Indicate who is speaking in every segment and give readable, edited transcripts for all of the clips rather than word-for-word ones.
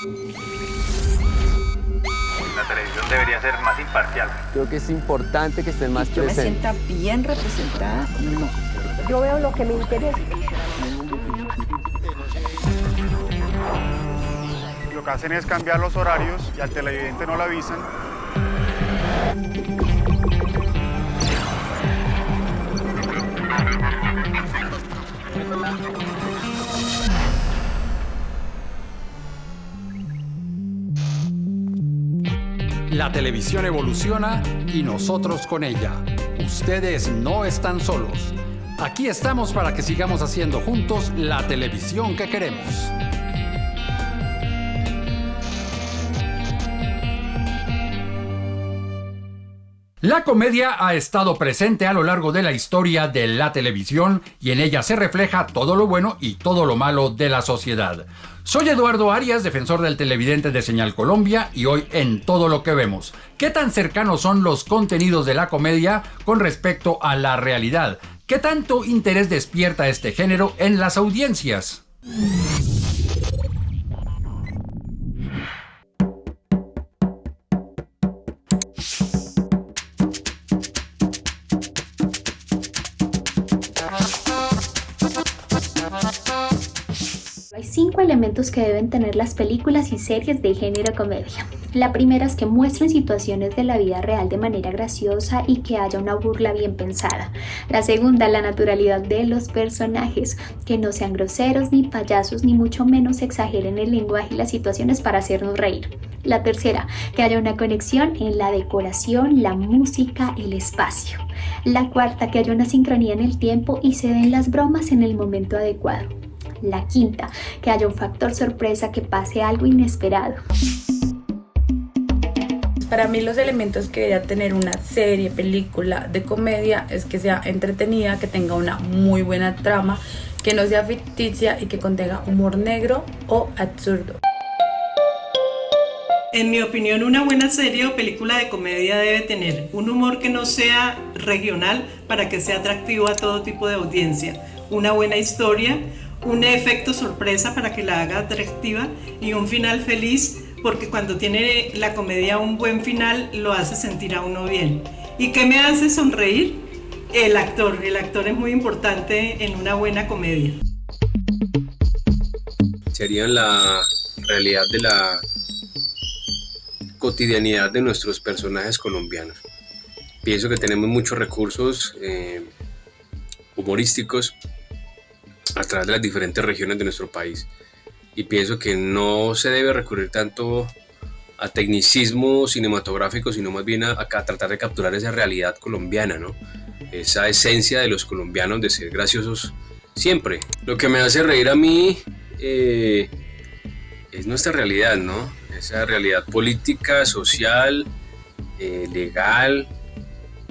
Speaker 1: La televisión debería ser más imparcial.
Speaker 2: Creo que es importante que estén más
Speaker 3: Yo me
Speaker 2: presentes.
Speaker 3: sienta bien representada. No.
Speaker 4: Yo veo lo que me interesa.
Speaker 5: Lo que hacen es cambiar los horarios y al televidente no lo avisan.
Speaker 6: La televisión evoluciona y nosotros con ella. Ustedes no están solos. Aquí estamos para que sigamos haciendo juntos la televisión que queremos. La comedia ha estado presente a lo largo de la historia de la televisión y en ella se refleja todo lo bueno y todo lo malo de la sociedad. Soy Eduardo Arias, defensor del televidente de Señal Colombia, y hoy en Todo lo que vemos, ¿qué tan cercanos son los contenidos de la comedia con respecto a la realidad? ¿Qué tanto interés despierta este género en las audiencias?
Speaker 7: Hay 5 elementos que deben tener las películas y series de género comedia. La primera es que muestren situaciones de la vida real de manera graciosa y que haya una burla bien pensada. La segunda, la naturalidad de los personajes, que no sean groseros ni payasos ni mucho menos exageren el lenguaje y las situaciones para hacernos reír. La tercera, que haya una conexión en la decoración, la música, el espacio. La cuarta, que haya una sincronía en el tiempo y se den las bromas en el momento adecuado. La quinta, que haya un factor sorpresa, que pase algo inesperado.
Speaker 8: Para mí los elementos que debería tener una serie, película de comedia es que sea entretenida, que tenga una muy buena trama, que no sea ficticia y que contenga humor negro o absurdo.
Speaker 9: En mi opinión, una buena serie o película de comedia debe tener un humor que no sea regional para que sea atractivo a todo tipo de audiencia, una buena historia, un efecto sorpresa para que la haga atractiva y un final feliz, porque cuando tiene la comedia un buen final lo hace sentir a uno bien. ¿Y qué me hace sonreír? El actor es muy importante en una buena comedia.
Speaker 10: Sería la realidad de la cotidianidad de nuestros personajes colombianos. Pienso que tenemos muchos recursos humorísticos a través de las diferentes regiones de nuestro país, y pienso que no se debe recurrir tanto a tecnicismo cinematográfico, sino más bien a tratar de capturar esa realidad colombiana, ¿no? Esa esencia de los colombianos de ser graciosos siempre. Lo que me hace reír a mí es nuestra realidad, ¿no? Esa realidad política, social, legal,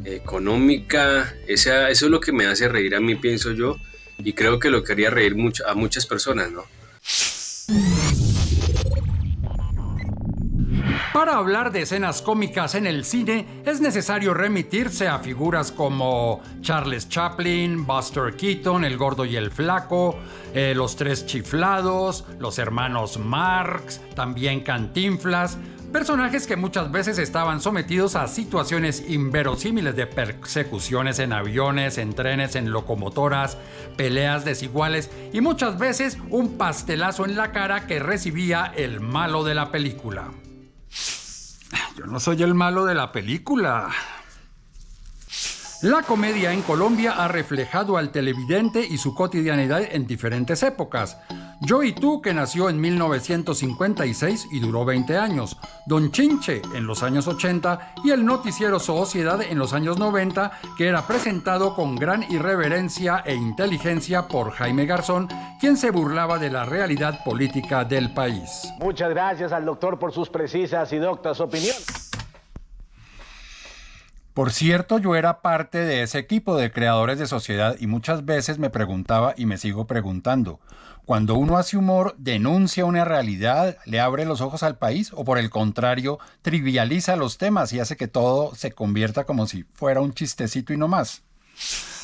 Speaker 10: económica. Eso es lo que me hace reír a mí, pienso yo, y creo que lo quería reír a muchas personas, ¿no?
Speaker 6: Para hablar de escenas cómicas en el cine, es necesario remitirse a figuras como Charles Chaplin, Buster Keaton, El Gordo y el Flaco, Los Tres Chiflados, los hermanos Marx, también Cantinflas, personajes que muchas veces estaban sometidos a situaciones inverosímiles de persecuciones en aviones, en trenes, en locomotoras, peleas desiguales y muchas veces un pastelazo en la cara que recibía el malo de la película. Yo no soy el malo de la película. La comedia en Colombia ha reflejado al televidente y su cotidianidad en diferentes épocas. Yo y tú, que nació en 1956 y duró 20 años, Don Chinche en los años 80 y el noticiero Sociedad en los años 90, que era presentado con gran irreverencia e inteligencia por Jaime Garzón, quien se burlaba de la realidad política del país.
Speaker 11: Muchas gracias al doctor por sus precisas y doctas opiniones.
Speaker 12: Por cierto, yo era parte de ese equipo de creadores de Sociedad y muchas veces me preguntaba y me sigo preguntando, ¿cuando uno hace humor, denuncia una realidad, le abre los ojos al país o por el contrario, trivializa los temas y hace que todo se convierta como si fuera un chistecito y no más?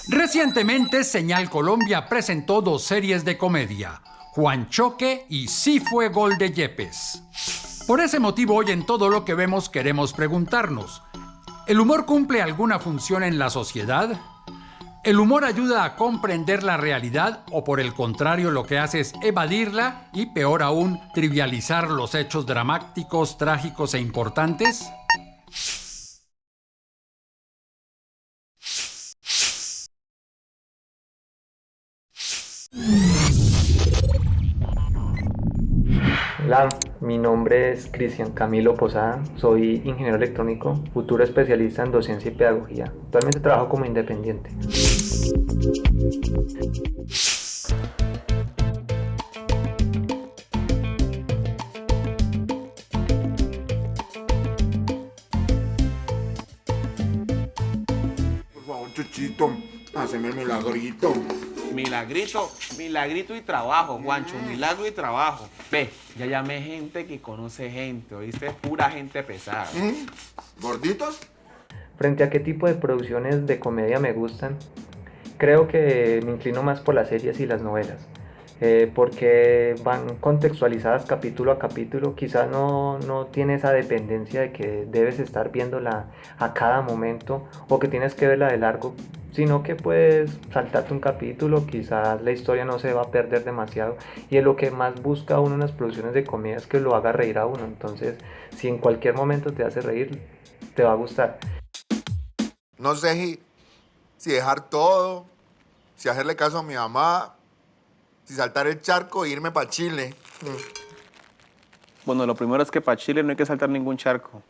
Speaker 6: Recientemente, Señal Colombia presentó 2 series de comedia. Juan Choque y sí fue gol de Yepes. Por ese motivo, hoy en Todo lo que vemos queremos preguntarnos: ¿el humor cumple alguna función en la sociedad? ¿El humor ayuda a comprender la realidad o por el contrario lo que hace es evadirla y peor aún trivializar los hechos dramáticos, trágicos e importantes?
Speaker 13: Hola, mi nombre es Cristian Camilo Posada, soy ingeniero electrónico, futuro especialista en docencia y pedagogía. Actualmente trabajo como independiente.
Speaker 14: Por favor, Chuchito, haceme el milagrito.
Speaker 15: Milagrito y trabajo, Juancho, milagro y trabajo. Ve, ya llamé gente que conoce gente, ¿oíste? Pura gente pesada.
Speaker 14: ¿Gorditos?
Speaker 13: Frente a qué tipo de producciones de comedia me gustan, creo que me inclino más por las series y las novelas, porque van contextualizadas capítulo a capítulo. Quizás no tiene esa dependencia de que debes estar viéndola a cada momento o que tienes que verla de largo, sino que puedes saltarte un capítulo, quizás la historia no se va a perder demasiado, y es lo que más busca uno en las producciones de comedia, es que lo haga reír a uno. Entonces, si en cualquier momento te hace reír, te va a gustar.
Speaker 14: No sé si dejar todo, si hacerle caso a mi mamá, si saltar el charco e irme para Chile.
Speaker 15: Bueno, lo primero es que para Chile no hay que saltar ningún charco.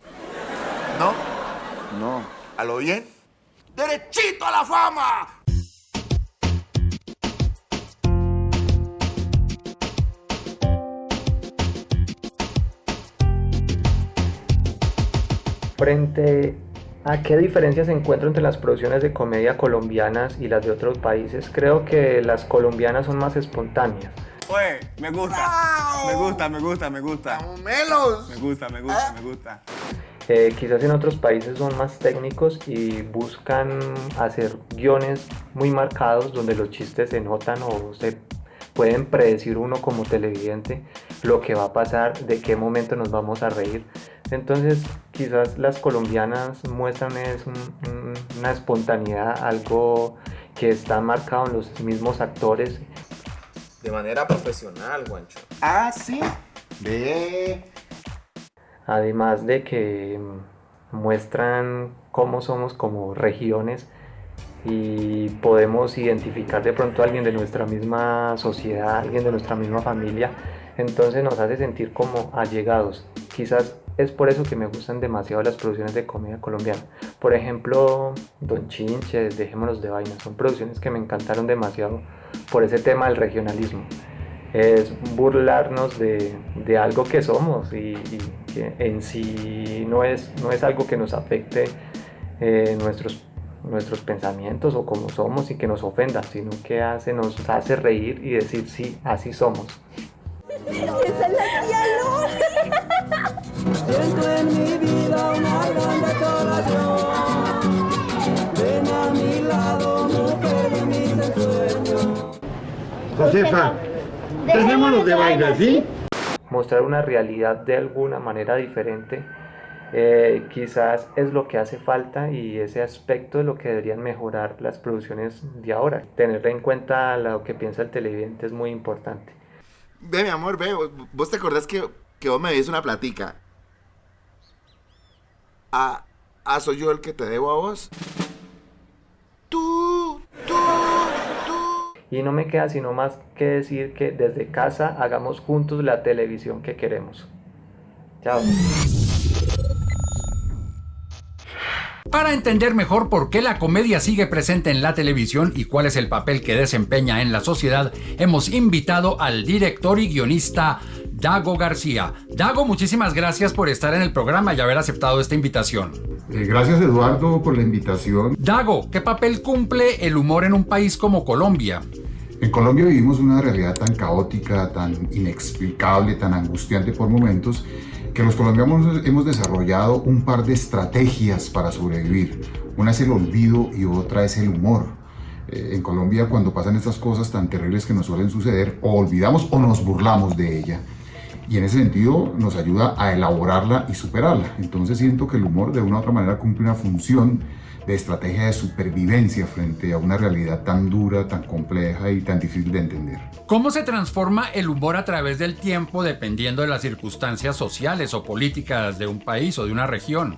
Speaker 14: ¿No?
Speaker 15: No.
Speaker 14: ¿A lo bien? ¡Derechito a la fama!
Speaker 13: Frente a qué diferencias se encuentran entre las producciones de comedia colombianas y las de otros países, creo que las colombianas son más espontáneas.
Speaker 15: Oye, me gusta.
Speaker 14: ¡Melos!
Speaker 15: Me gusta.
Speaker 13: Quizás en otros países son más técnicos y buscan hacer guiones muy marcados donde los chistes se notan o se pueden predecir uno como televidente lo que va a pasar, de qué momento nos vamos a reír. Entonces quizás las colombianas muestran una espontaneidad, algo que está marcado en los mismos actores.
Speaker 15: De manera profesional, Juancho.
Speaker 14: Ah, sí. Ve.
Speaker 13: Además de que muestran cómo somos como regiones y podemos identificar de pronto a alguien de nuestra misma sociedad, alguien de nuestra misma familia, entonces nos hace sentir como allegados. Quizás es por eso que me gustan demasiado las producciones de comedia colombiana. Por ejemplo, Don Chinche, Dejémonos de Vaina, son producciones que me encantaron demasiado por ese tema del regionalismo. Es burlarnos de algo que somos y que en sí no es algo que nos afecte nuestros pensamientos o como somos y que nos ofenda, sino que nos hace reír y decir sí, así somos.
Speaker 4: ¡Esa es la tía Lola!
Speaker 16: Siento en mi vida una gran desolación. Ven a mi lado, mujer de mis ensueños.
Speaker 11: Josefa, dejémonos de vaina, ¿sí?
Speaker 13: Mostrar una realidad de alguna manera diferente quizás es lo que hace falta, y ese aspecto es lo que deberían mejorar las producciones de ahora. Tener en cuenta lo que piensa el televidente es muy importante.
Speaker 14: Ve, mi amor, ve, ¿vos te acordás que vos me diste una platica? ¿Soy yo el que te debo a vos? Tú.
Speaker 13: Y no me queda sino más que decir que desde casa hagamos juntos la televisión que queremos. Chao.
Speaker 6: Para entender mejor por qué la comedia sigue presente en la televisión y cuál es el papel que desempeña en la sociedad, hemos invitado al director y guionista Dago García. Dago, muchísimas gracias por estar en el programa y haber aceptado esta invitación.
Speaker 17: Gracias, Eduardo, por la invitación.
Speaker 6: Dago, ¿qué papel cumple el humor en un país como Colombia?
Speaker 17: En Colombia vivimos una realidad tan caótica, tan inexplicable, tan angustiante por momentos, que los colombianos hemos desarrollado un par de estrategias para sobrevivir. Una es el olvido y otra es el humor. En Colombia, cuando pasan estas cosas tan terribles que nos suelen suceder, o olvidamos o nos burlamos de ella. Y en ese sentido nos ayuda a elaborarla y superarla. Entonces siento que el humor de una u otra manera cumple una función de estrategia de supervivencia frente a una realidad tan dura, tan compleja y tan difícil de entender.
Speaker 6: ¿Cómo se transforma el humor a través del tiempo dependiendo de las circunstancias sociales o políticas de un país o de una región?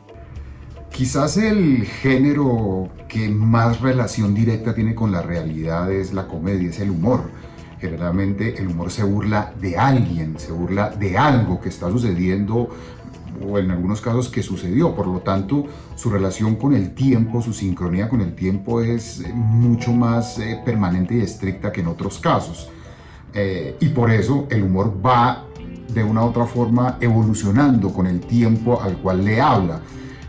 Speaker 17: Quizás el género que más relación directa tiene con la realidad es la comedia, es el humor. Generalmente el humor se burla de alguien, se burla de algo que está sucediendo o en algunos casos que sucedió. Por lo tanto, su relación con el tiempo, su sincronía con el tiempo es mucho más permanente y estricta que en otros casos. Y por eso el humor va de una u otra forma evolucionando con el tiempo al cual le habla.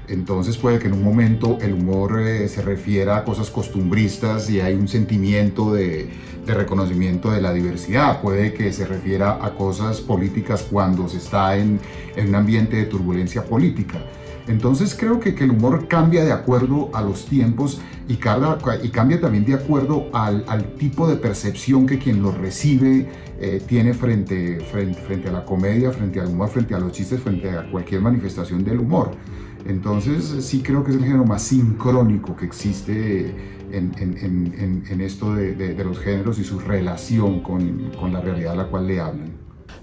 Speaker 17: Entonces puede que en un momento el humor se refiera a cosas costumbristas y hay un sentimiento de reconocimiento de la diversidad. Puede que se refiera a cosas políticas cuando se está en un ambiente de turbulencia política. Entonces creo que el humor cambia de acuerdo a los tiempos y cambia también de acuerdo al tipo de percepción que quien lo recibe tiene frente a la comedia, frente al humor, frente a los chistes, frente a cualquier manifestación del humor. Entonces sí creo que es el género más sincrónico que existe en esto de los géneros y su relación con la realidad a la cual le hablan.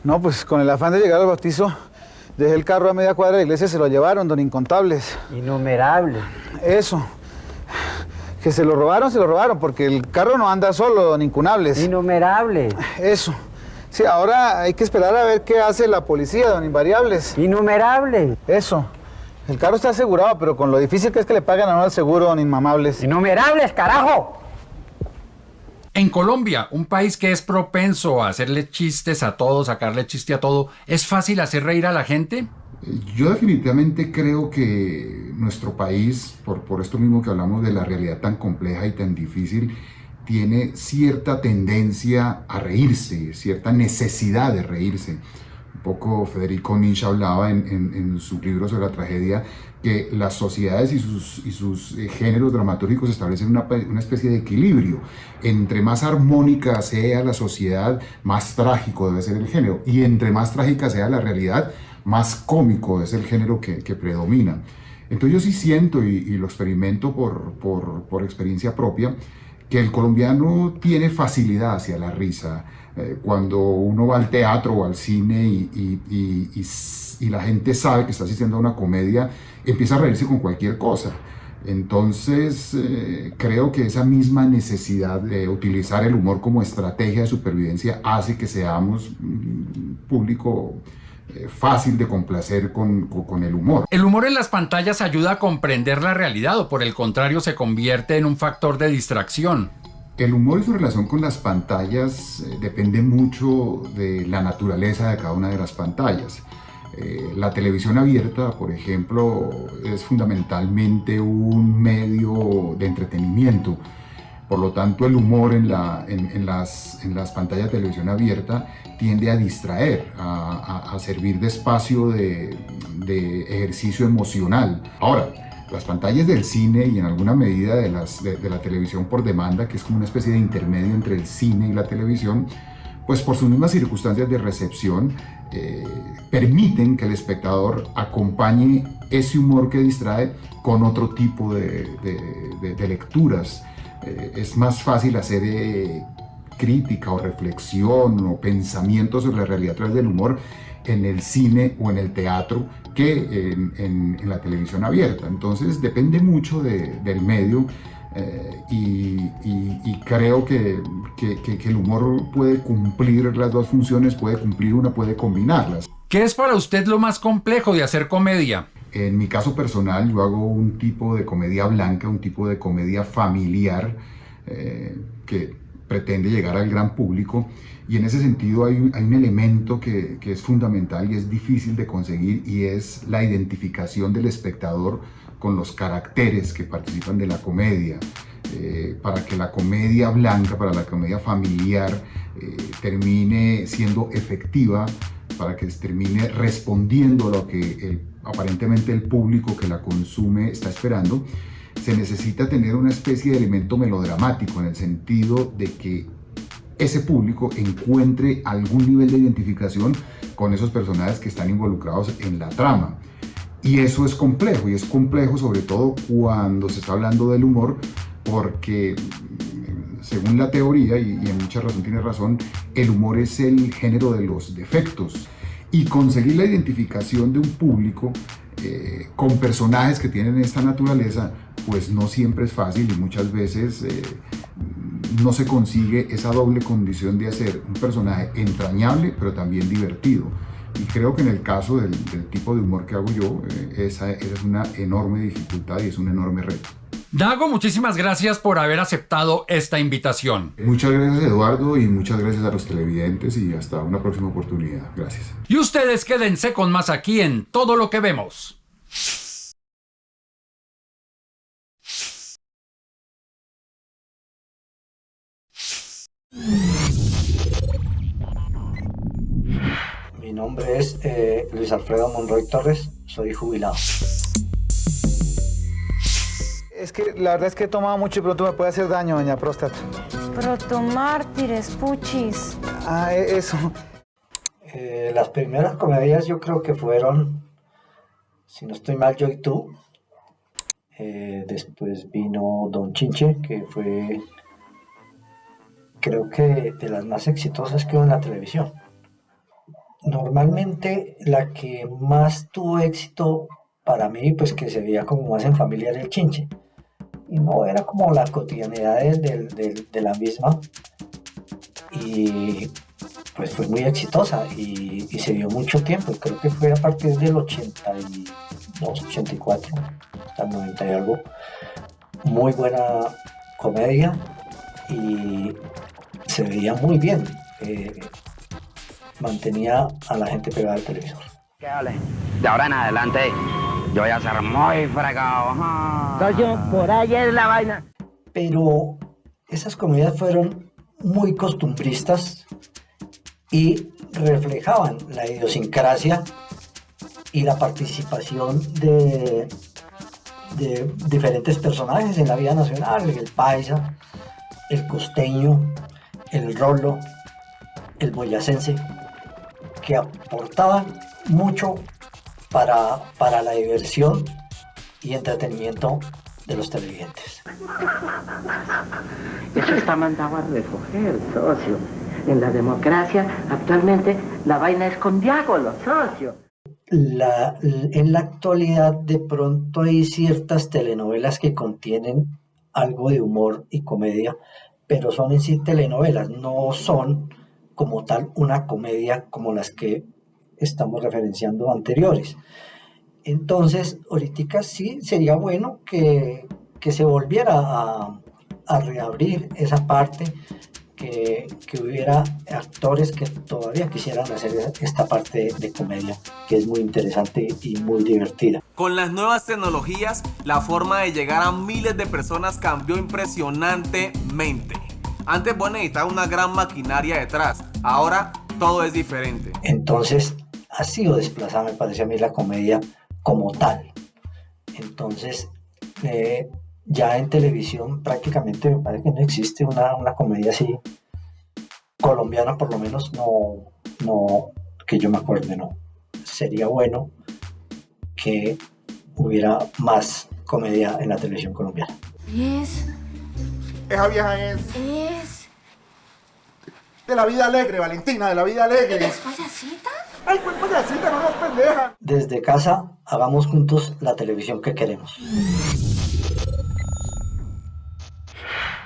Speaker 18: No, pues con el afán de llegar al bautizo, dejé el carro a media cuadra de la iglesia, se lo llevaron, don Incontables.
Speaker 19: Innumerables.
Speaker 18: Eso. Que se lo robaron, porque el carro no anda solo, don Incunables.
Speaker 19: Innumerables.
Speaker 18: Eso. Sí, ahora hay que esperar a ver qué hace la policía, don Invariables.
Speaker 19: Innumerables.
Speaker 18: Eso. El carro está asegurado, pero con lo difícil que es que le paguen a uno el seguro, don Inmamables.
Speaker 19: ¡Innumerables, carajo!
Speaker 6: En Colombia, un país que es propenso a hacerle chistes a todo, sacarle chiste a todo, ¿es fácil hacer reír a la gente?
Speaker 17: Yo definitivamente creo que nuestro país, por esto mismo que hablamos de la realidad tan compleja y tan difícil, tiene cierta tendencia a reírse, cierta necesidad de reírse. Un poco Federico Nietzsche hablaba en su libro sobre la tragedia que las sociedades y sus géneros dramatúrgicos establecen una especie de equilibrio. Entre más armónica sea la sociedad, más trágico debe ser el género. Y entre más trágica sea la realidad, más cómico es el género que predomina. Entonces yo sí siento, y lo experimento por experiencia propia, que el colombiano tiene facilidad hacia la risa. Cuando uno va al teatro o al cine y la gente sabe que está asistiendo a una comedia, empieza a reírse con cualquier cosa. Entonces creo que esa misma necesidad de utilizar el humor como estrategia de supervivencia hace que seamos un público fácil de complacer con el humor.
Speaker 6: ¿El humor en las pantallas ayuda a comprender la realidad o por el contrario se convierte en un factor de distracción?
Speaker 17: El humor y su relación con las pantallas depende mucho de la naturaleza de cada una de las pantallas. La televisión abierta, por ejemplo, es fundamentalmente un medio de entretenimiento. Por lo tanto, el humor en las pantallas de televisión abierta tiende a distraer, a servir de espacio de ejercicio emocional. Ahora, las pantallas del cine y en alguna medida de la televisión por demanda, que es como una especie de intermedio entre el cine y la televisión, pues por sus mismas circunstancias de recepción, permiten que el espectador acompañe ese humor que distrae con otro tipo de lecturas. Es más fácil hacer crítica o reflexión o pensamiento sobre la realidad a través del humor en el cine o en el teatro que en la televisión abierta. Entonces depende mucho del medio y creo que el humor puede cumplir las dos funciones, puede cumplir una, puede combinarlas.
Speaker 6: ¿Qué es para usted lo más complejo de hacer comedia?
Speaker 17: En mi caso personal, yo hago un tipo de comedia blanca, un tipo de comedia familiar que pretende llegar al gran público, y en ese sentido hay un elemento que es fundamental y es difícil de conseguir, y es la identificación del espectador con los caracteres que participan de la comedia. Para que la comedia blanca, para la comedia familiar termine siendo efectiva, para que termine respondiendo a lo que aparentemente el público que la consume está esperando, se necesita tener una especie de elemento melodramático, en el sentido de que ese público encuentre algún nivel de identificación con esos personajes que están involucrados en la trama. Y eso es complejo, y es complejo sobre todo cuando se está hablando del humor, porque según la teoría, y en mucha razón tiene razón, el humor es el género de los defectos. Y conseguir la identificación de un público con personajes que tienen esta naturaleza, pues no siempre es fácil, y muchas veces no se consigue esa doble condición de hacer un personaje entrañable pero también divertido. Y creo que en el caso del tipo de humor que hago yo, esa es una enorme dificultad y es un enorme reto.
Speaker 6: Dago, muchísimas gracias por haber aceptado esta invitación.
Speaker 17: Muchas gracias, Eduardo, y muchas gracias a los televidentes, y hasta una próxima oportunidad. Gracias.
Speaker 6: Y ustedes quédense con más aquí en Todo lo que vemos.
Speaker 19: Mi nombre es Luis Alfredo Monroy Torres, soy jubilado.
Speaker 18: Es que la verdad es que he tomado mucho y pronto me puede hacer daño, doña Próstata.
Speaker 4: Protomártires, puchis.
Speaker 18: Ah, eso.
Speaker 19: Las primeras comedias yo creo que fueron, si no estoy mal, Yo y Tú. Después vino Don Chinche, que fue, creo que de las más exitosas que hubo en la televisión. Normalmente la que más tuvo éxito para mí, pues que se veía como más en familia, era El Chinche. Y no era como la cotidianidad de la misma. Y pues fue muy exitosa y se dio mucho tiempo. Creo que fue a partir del 82, 84, hasta el 90 y algo. Muy buena comedia y se veía muy bien. Mantenía a la gente pegada al televisor. De ahora en adelante yo voy a ser muy fregado. Socio, por ahí es la vaina.
Speaker 20: Pero esas comedias fueron muy costumbristas y reflejaban la idiosincrasia y la participación de diferentes personajes en la vida nacional: el paisa, el costeño, el rolo, el boyacense, que aportaban mucho para la diversión y entretenimiento de los televidentes.
Speaker 19: Eso está mandado a recoger, socio. En la democracia, actualmente, la vaina es con diágono, socio.
Speaker 20: En la actualidad, de pronto hay ciertas telenovelas que contienen algo de humor y comedia, pero son en sí telenovelas, no son como tal una comedia como las que estamos referenciando anteriores. Entonces, ahorita sí sería bueno que se volviera a reabrir esa parte, que hubiera actores que todavía quisieran hacer esta parte de comedia, que es muy interesante y muy divertida.
Speaker 15: Con las nuevas tecnologías, la forma de llegar a miles de personas cambió impresionantemente. Antes vos necesitabas una gran maquinaria detrás, ahora todo es diferente.
Speaker 20: Entonces ha sido desplazada, me parece a mí, la comedia como tal. Entonces ya en televisión prácticamente me parece que no existe una comedia así colombiana, por lo menos no que yo me acuerde, no. Sería bueno que hubiera más comedia en la televisión colombiana.
Speaker 14: Esa vieja es de la vida alegre, Valentina, de la vida alegre.
Speaker 4: ¿Es payasita?
Speaker 14: Ay, pues payasita, no nos pendeja.
Speaker 20: Desde casa, hagamos juntos la televisión que queremos.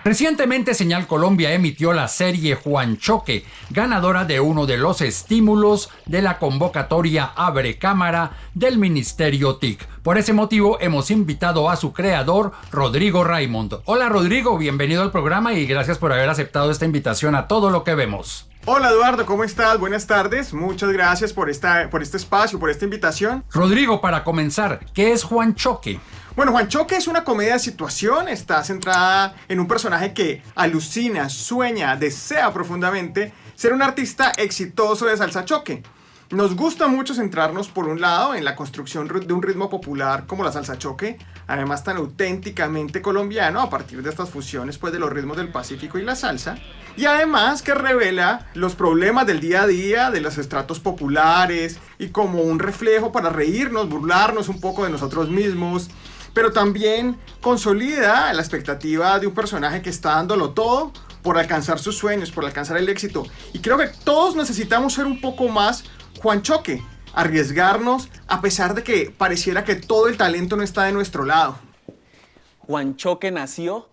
Speaker 6: Recientemente Señal Colombia emitió la serie Juan Choque, ganadora de uno de los estímulos de la convocatoria Abre Cámara del Ministerio TIC. Por ese motivo hemos invitado a su creador, Rodrigo Raymond. Hola Rodrigo, bienvenido al programa y gracias por haber aceptado esta invitación a Todo lo que vemos.
Speaker 5: Hola Eduardo, ¿cómo estás? Buenas tardes, muchas gracias por este espacio, por esta invitación.
Speaker 6: Rodrigo, para comenzar, ¿qué es Juan Choque?
Speaker 5: Bueno, Juan Choque es una comedia de situación, está centrada en un personaje que alucina, sueña, desea profundamente ser un artista exitoso de salsa choque. Nos gusta mucho centrarnos, por un lado, en la construcción de un ritmo popular como la salsa choque, además tan auténticamente colombiano a partir de estas fusiones pues, de los ritmos del Pacífico y la salsa, y además que revela los problemas del día a día de los estratos populares y como un reflejo para reírnos, burlarnos un poco de nosotros mismos, pero también consolida la expectativa de un personaje que está dándolo todo por alcanzar sus sueños, por alcanzar el éxito. Y creo que todos necesitamos ser un poco más Juan Choque, arriesgarnos a pesar de que pareciera que todo el talento no está de nuestro lado.
Speaker 21: Juan Choque nació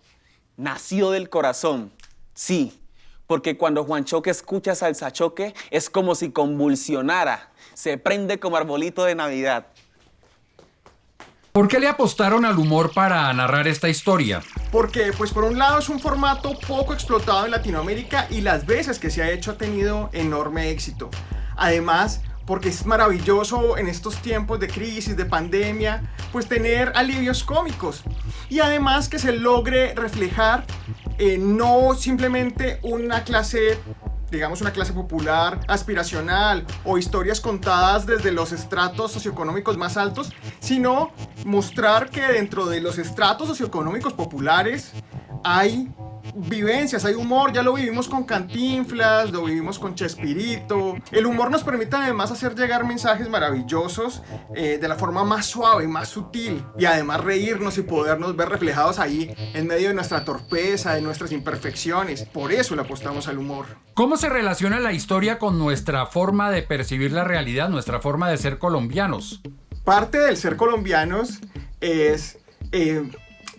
Speaker 21: del corazón, sí, porque cuando Juan Choque escucha salsa choque es como si convulsionara, se prende como arbolito de Navidad.
Speaker 6: ¿Por qué le apostaron al humor para narrar esta historia?
Speaker 5: Porque, pues por un lado es un formato poco explotado en Latinoamérica y las veces que se ha hecho ha tenido enorme éxito. Además, porque es maravilloso en estos tiempos de crisis, de pandemia, pues tener alivios cómicos. Y además que se logre reflejar no simplemente una clase, digamos una clase popular, aspiracional o historias contadas desde los estratos socioeconómicos más altos, sino mostrar que dentro de los estratos socioeconómicos populares hay vivencias, hay humor. Ya lo vivimos con Cantinflas, lo vivimos con Chespirito. El humor nos permite además hacer llegar mensajes maravillosos de la forma más suave, más sutil, y además reírnos y podernos ver reflejados ahí en medio de nuestra torpeza, de nuestras imperfecciones. Por eso le apostamos al humor.
Speaker 6: ¿Cómo se relaciona la historia con nuestra forma de percibir la realidad, nuestra forma de ser colombianos?
Speaker 5: Parte del ser colombianos es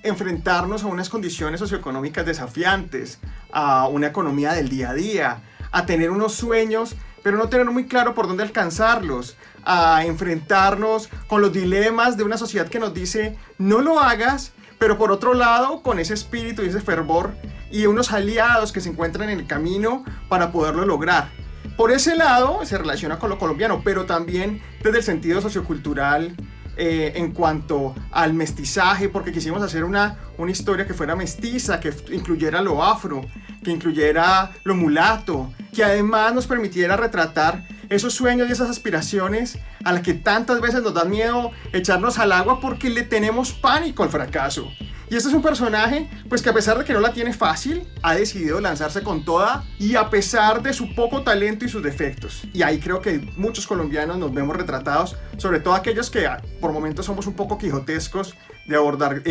Speaker 5: enfrentarnos a unas condiciones socioeconómicas desafiantes, a una economía del día a día, a tener unos sueños, pero no tener muy claro por dónde alcanzarlos, a enfrentarnos con los dilemas de una sociedad que nos dice no lo hagas, pero por otro lado con ese espíritu y ese fervor y unos aliados que se encuentran en el camino para poderlo lograr. Por ese lado se relaciona con lo colombiano, pero también desde el sentido sociocultural en cuanto al mestizaje, porque quisimos hacer una historia que fuera mestiza, que incluyera lo afro, que incluyera lo mulato, que además nos permitiera retratar esos sueños y esas aspiraciones a las que tantas veces nos da miedo echarnos al agua porque le tenemos pánico al fracaso. Y este es un personaje pues que a pesar de que no la tiene fácil, ha decidido lanzarse con toda y a pesar de su poco talento y sus defectos. Y ahí creo que muchos colombianos nos vemos retratados, sobre todo aquellos que por momentos somos un poco quijotescos de abordar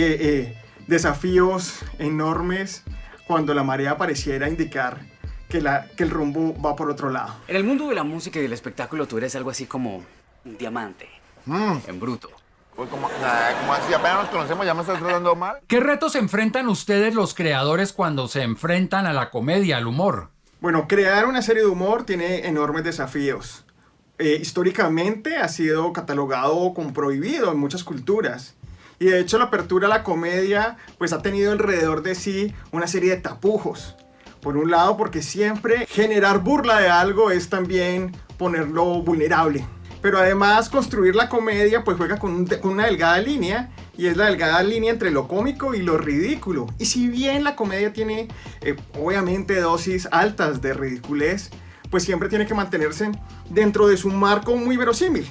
Speaker 5: desafíos enormes cuando la marea pareciera indicar que el rumbo va por otro lado.
Speaker 22: En el mundo de la música y del espectáculo tú eres algo así como un diamante, en bruto.
Speaker 14: Pues como así apenas nos conocemos ya me estás tratando mal.
Speaker 6: ¿Qué retos enfrentan ustedes los creadores cuando se enfrentan a la comedia, al humor?
Speaker 5: Bueno, crear una serie de humor tiene enormes desafíos. Históricamente ha sido catalogado como prohibido en muchas culturas. Y de hecho la apertura a la comedia pues ha tenido alrededor de sí una serie de tapujos. Por un lado porque siempre generar burla de algo es también ponerlo vulnerable. Pero además construir la comedia pues juega con una delgada línea, y es la delgada línea entre lo cómico y lo ridículo. Y si bien la comedia tiene obviamente dosis altas de ridiculez, pues siempre tiene que mantenerse dentro de su marco muy verosímil.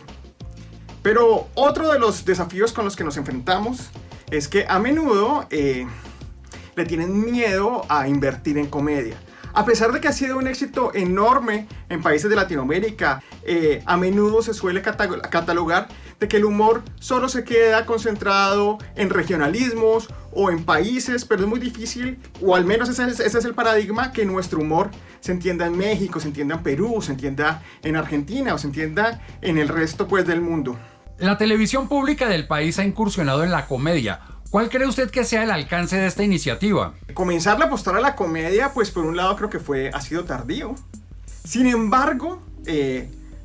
Speaker 5: Pero otro de los desafíos con los que nos enfrentamos es que a menudo le tienen miedo a invertir en comedia. A pesar de que ha sido un éxito enorme en países de Latinoamérica, a menudo se suele catalogar de que el humor solo se queda concentrado en regionalismos o en países, pero es muy difícil, o al menos ese es el paradigma, que nuestro humor se entienda en México, se entienda en Perú, se entienda en Argentina o se entienda en el resto pues, del mundo.
Speaker 6: La televisión pública del país ha incursionado en la comedia. ¿Cuál cree usted que sea el alcance de esta iniciativa?
Speaker 5: Comenzar a apostar a la comedia, pues por un lado creo que ha sido tardío. Sin embargo,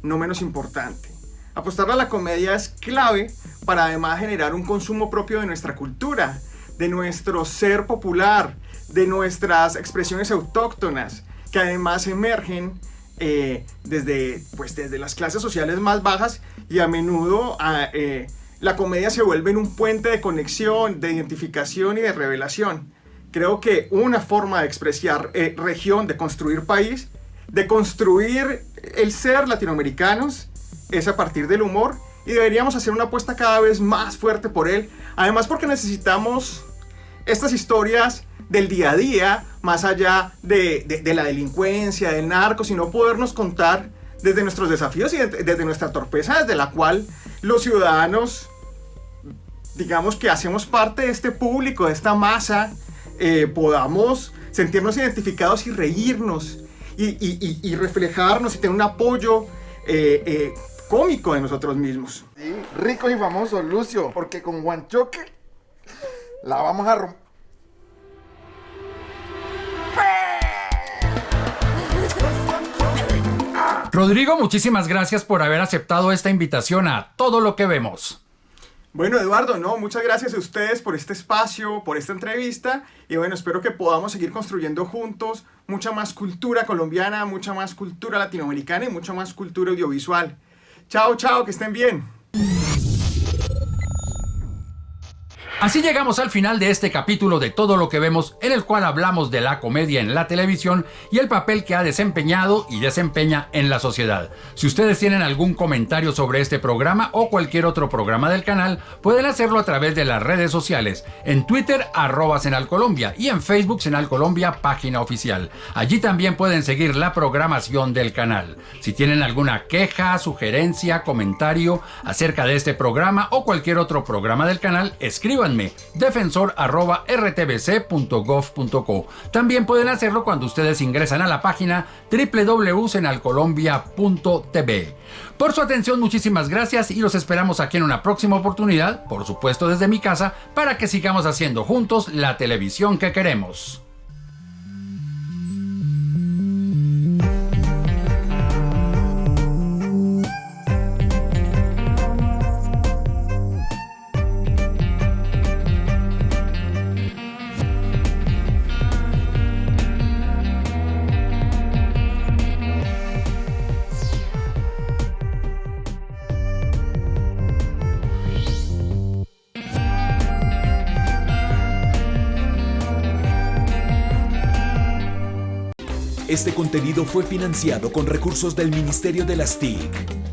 Speaker 5: no menos importante. Apostar a la comedia es clave para además generar un consumo propio de nuestra cultura, de nuestro ser popular, de nuestras expresiones autóctonas, que además emergen desde las clases sociales más bajas, y a menudo la comedia se vuelve en un puente de conexión, de identificación y de revelación. Creo que una forma de expresar región, de construir país, de construir el ser latinoamericanos, es a partir del humor y deberíamos hacer una apuesta cada vez más fuerte por él. Además porque necesitamos estas historias del día a día, más allá de la delincuencia, del narco, sino podernos contar desde nuestros desafíos y desde nuestra torpeza, desde la cual los ciudadanos, digamos que hacemos parte de este público, de esta masa, podamos sentirnos identificados y reírnos y reflejarnos y tener un apoyo cómico de nosotros mismos.
Speaker 1: Sí, ricos y famosos, Lucio, porque con Juanchoque la vamos a romper.
Speaker 6: Rodrigo, muchísimas gracias por haber aceptado esta invitación a Todo lo que vemos.
Speaker 5: Bueno, Eduardo, no, muchas gracias a ustedes por este espacio, por esta entrevista, y bueno, espero que podamos seguir construyendo juntos mucha más cultura colombiana, mucha más cultura latinoamericana y mucha más cultura audiovisual. Chao, chao, que estén bien.
Speaker 6: Así llegamos al final de este capítulo de Todo lo que vemos, en el cual hablamos de la comedia en la televisión y el papel que ha desempeñado y desempeña en la sociedad. Si ustedes tienen algún comentario sobre este programa o cualquier otro programa del canal, pueden hacerlo a través de las redes sociales, en Twitter @SenalColombia y en Facebook SenalColombia página oficial. Allí también pueden seguir la programación del canal. Si tienen alguna queja, sugerencia, comentario acerca de este programa o cualquier otro programa del canal, escríbanme defensor@rtbc.gov.co. También pueden hacerlo cuando ustedes ingresan a la página www.senalcolombia.tv. Por su atención, muchísimas gracias y los esperamos aquí en una próxima oportunidad, por supuesto desde mi casa, para que sigamos haciendo juntos la televisión que queremos.
Speaker 2: Este contenido fue financiado con recursos del Ministerio de las TIC.